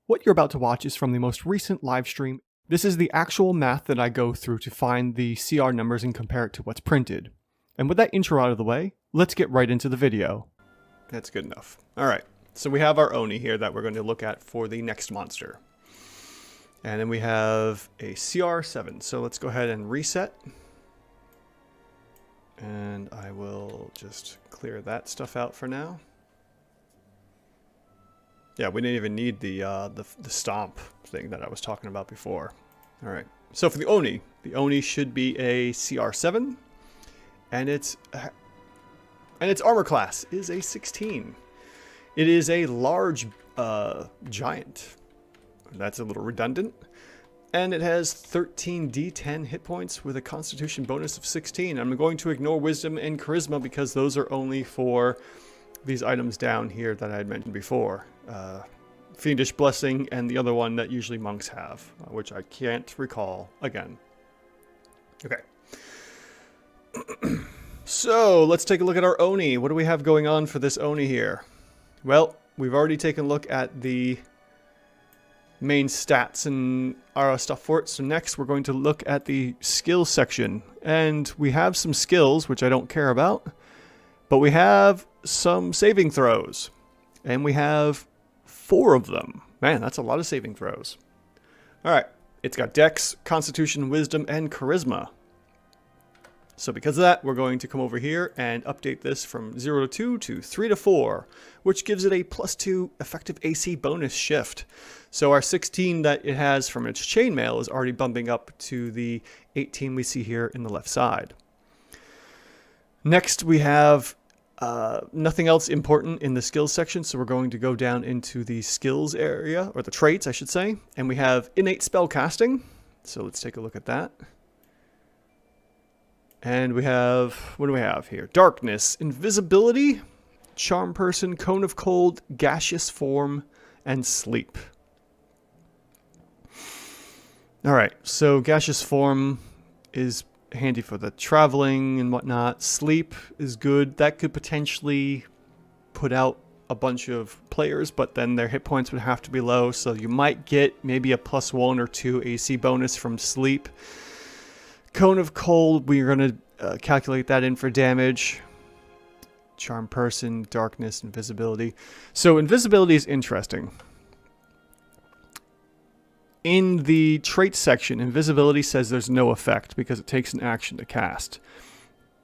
What you're about to watch is from the most recent live stream. This is the actual math that I go through to find the CR numbers and compare it to what's printed. And with that intro out of the way, let's get right into the video. That's good enough. Alright, so we have our Oni here that we're going to look at for the next monster. And then we have a CR7, so let's go ahead and reset. And I will just clear that stuff out for now. Yeah, we didn't even need the stomp thing that I was talking about before. All right. So for the Oni should be a CR7, and its armor class is a 16. It is a large giant. That's a little redundant. And it has 13 D10 hit points with a Constitution bonus of 16. I'm going to ignore Wisdom and Charisma because those are only for these items down here that I had mentioned before. Fiendish Blessing and the other one that usually monks have, which I can't recall again. Okay. So let's take a look at our Oni. What do we have going on for this Oni here? Well, we've already taken a look at the main stats and our stuff for it. So next we're going to look at the skills section. And we have some skills, which I don't care about. But we have some saving throws. And we have 4 of them. Man, that's a lot of saving throws. Alright, it's got Dex, Constitution, Wisdom, and Charisma. So because of that, we're going to come over here and update this from 0 to 2 to 3 to 4, which gives it a +2 effective AC bonus shift. So our 16 that it has from its chainmail is already bumping up to the 18 we see here in the left side. Next, we have nothing else important in the skills section, so we're going to go down into the skills area, or the traits, I should say, and we have innate spell casting. So let's take a look at that. And we have, what do we have here? Darkness, invisibility, charm person, cone of cold, gaseous form, and sleep. All right, so gaseous form is handy for the traveling and whatnot. Sleep is good. That could potentially put out a bunch of players, but then their hit points would have to be low, so you might get maybe a +1 or 2 AC bonus from sleep. Cone of cold, we're going to calculate that in for damage. Charm person, darkness, invisibility. So invisibility is interesting. In the traits section, invisibility says there's no effect because it takes an action to cast.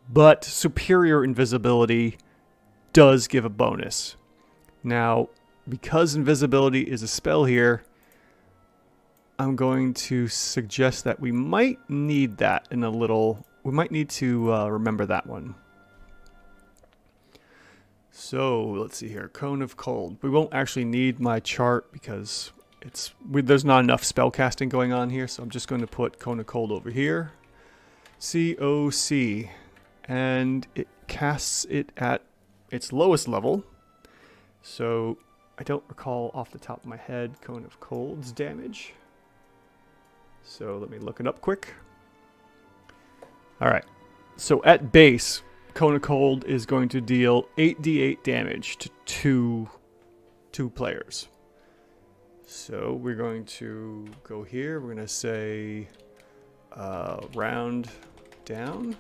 But superior invisibility does give a bonus. Now, because invisibility is a spell here, I'm going to suggest that we might need that in a little. We might need to remember that one. So let's see here. Cone of cold. We won't actually need my chart because there's not enough spell casting going on here, so I'm just going to put Cone of Cold over here. COC. And it casts it at its lowest level. So I don't recall off the top of my head Cone of Cold's damage. So let me look it up quick. Alright. So at base, Cone of Cold is going to deal 8d8 damage to two players. So we're going to go here. We're going to say round down.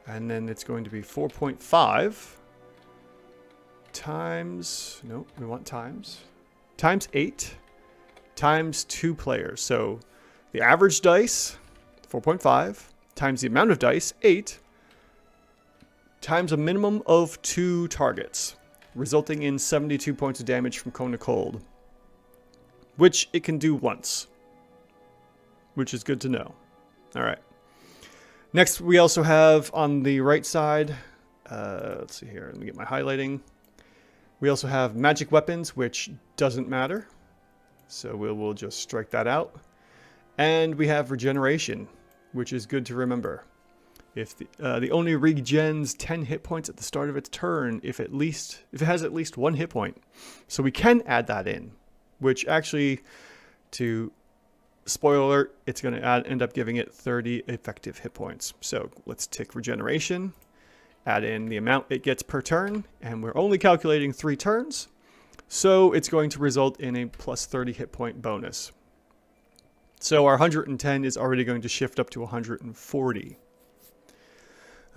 And then it's going to be 4.5 times, no, we want times 8 times 2 players. So the average dice, 4.5, times the amount of dice, 8, times a minimum of 2 targets, resulting in 72 points of damage from Cone of Cold, which it can do once, which is good to know. All right. Next, we also have on the right side, let's see here, let me get my highlighting. We also have magic weapons, which doesn't matter, so we'll just strike that out. And we have regeneration, which is good to remember. If the Oni regens 10 hit points at the start of its turn, if it has at least 1 hit point. So we can add that in, which actually, to spoiler alert, it's going to end up giving it 30 effective hit points. So let's take regeneration, add in the amount it gets per turn, and we're only calculating 3 turns. So it's going to result in a plus 30 hit point bonus. So our 110 is already going to shift up to 140.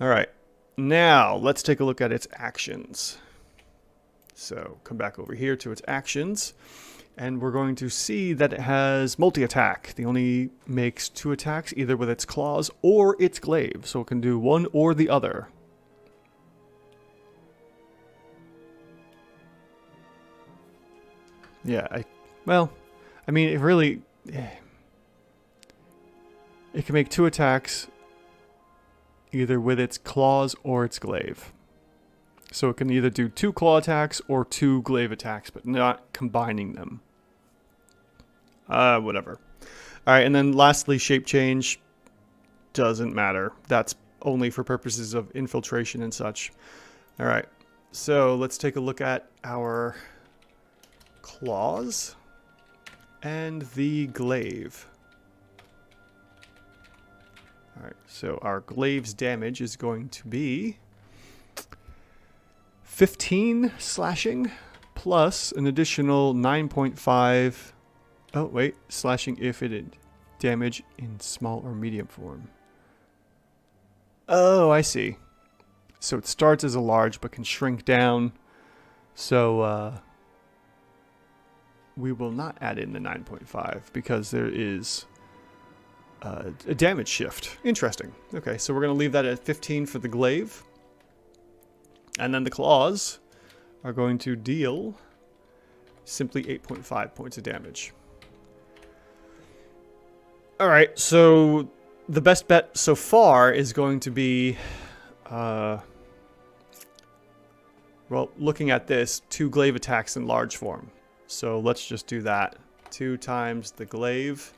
All right, now let's take a look at its actions. So come back over here to its actions, and we're going to see that it has multi-attack. It only makes 2 attacks, either with its claws or its glaive, so it can do one or the other. Yeah, I mean, it really... It can make 2 attacks either with its claws or its glaive. So it can either do 2 claw attacks or 2 glaive attacks, but not combining them. Whatever. Alright, and then lastly, shape change doesn't matter. That's only for purposes of infiltration and such. Alright, so let's take a look at our claws and the glaive. Alright, so our glaive's damage is going to be 15 slashing plus an additional 9.5. Oh, wait, slashing if it did damage in small or medium form. Oh, I see. So it starts as a large but can shrink down. So we will not add in the 9.5 because there is a damage shift. Interesting. Okay, so we're going to leave that at 15 for the glaive. And then the claws are going to deal simply 8.5 points of damage. Alright, so the best bet so far is going to be, well, looking at this, 2 glaive attacks in large form. So let's just do that. 2 times the glaive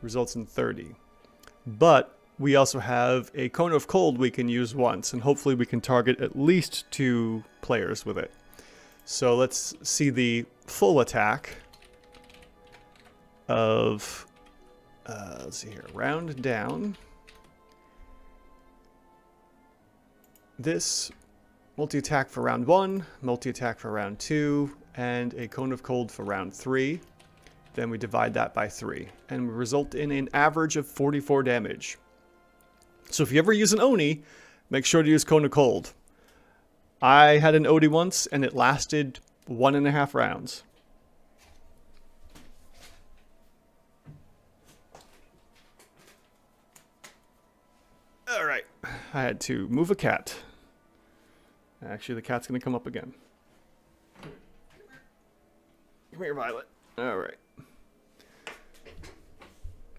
results in 30. But we also have a Cone of Cold we can use once, and hopefully we can target at least 2 players with it. So let's see the full attack of, let's see here, round down. This multi-attack for round 1, multi-attack for round 2, and a Cone of Cold for round 3. Then we divide that by 3, and we result in an average of 44 damage. So if you ever use an Oni, make sure to use Cone of Cold. I had an Oni once, and it lasted 1.5 rounds. Alright, I had to move a cat. Actually, the cat's going to come up again. Come here, Violet. Alright.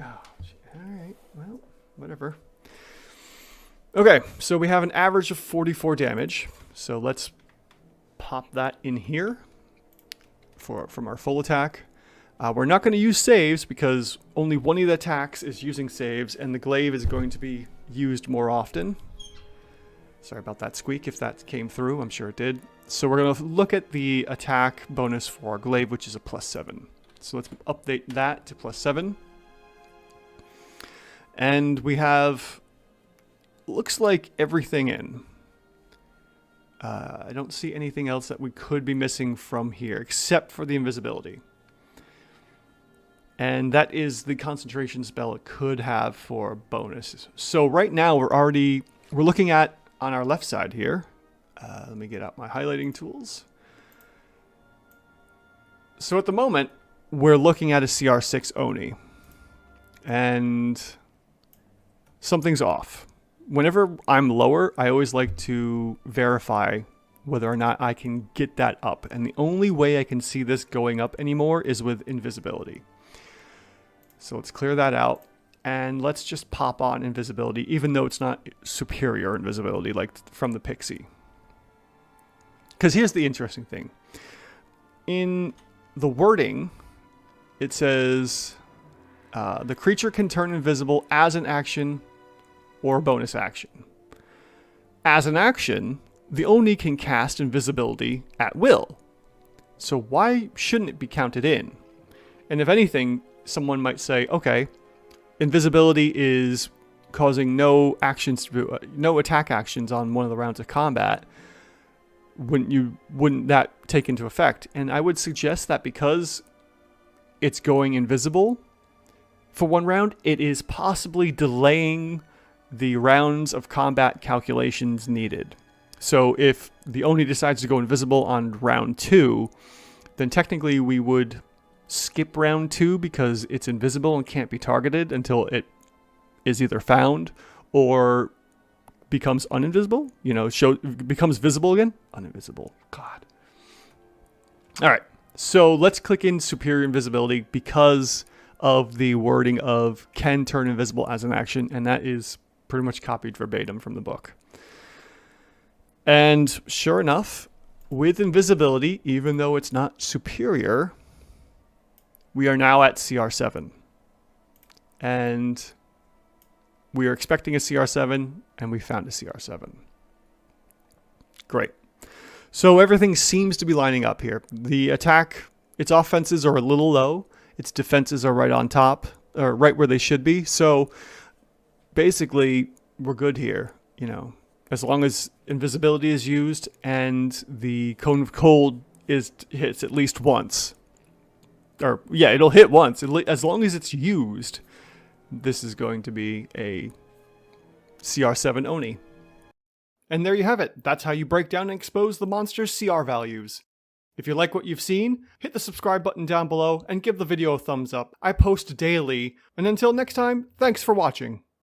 Oh, alright, well, whatever. Okay, so we have an average of 44 damage. So let's pop that in here from our full attack. We're not going to use saves because only one of the attacks is using saves, and the glaive is going to be used more often. Sorry about that squeak if that came through. I'm sure it did. So we're going to look at the attack bonus for our glaive, which is a +7. So let's update that to +7. And we have, looks like everything in. I don't see anything else that we could be missing from here, except for the invisibility. And that is the concentration spell it could have for bonuses. So right now we're looking at, on our left side here, let me get out my highlighting tools. So at the moment, we're looking at a CR6 Oni. And something's off. Whenever I'm lower, I always like to verify whether or not I can get that up. And the only way I can see this going up anymore is with invisibility. So let's clear that out. And let's just pop on invisibility, even though it's not superior invisibility like from the Pixie. Because here's the interesting thing. In the wording, it says the creature can turn invisible as an action or bonus action. As an action, the Oni can cast invisibility at will. So why shouldn't it be counted in? And if anything, someone might say, okay, invisibility is causing no actions, no attack actions on one of the rounds of combat. wouldn't that take into effect? And I would suggest that because it's going invisible for 1 round, it is possibly delaying the rounds of combat calculations needed. So if the Oni decides to go invisible on round 2, then technically we would skip round 2 because it's invisible and can't be targeted until it is either found or becomes uninvisible. Becomes visible again. Uninvisible. God. All right. So let's click in superior invisibility because of the wording of can turn invisible as an action, and that is pretty much copied verbatim from the book. And sure enough, with invisibility, even though it's not superior, we are now at CR7. And we are expecting a CR7, and we found a CR7. Great. So everything seems to be lining up here. The attack, its offenses are a little low. Its defenses are right on top, or right where they should be. So basically, we're good here, as long as invisibility is used and the Cone of Cold hits at least once. Or, yeah, it'll hit once. As long as it's used, this is going to be a CR7 Oni. And there you have it. That's how you break down and expose the monster's CR values. If you like what you've seen, hit the subscribe button down below and give the video a thumbs up. I post daily. And until next time, thanks for watching.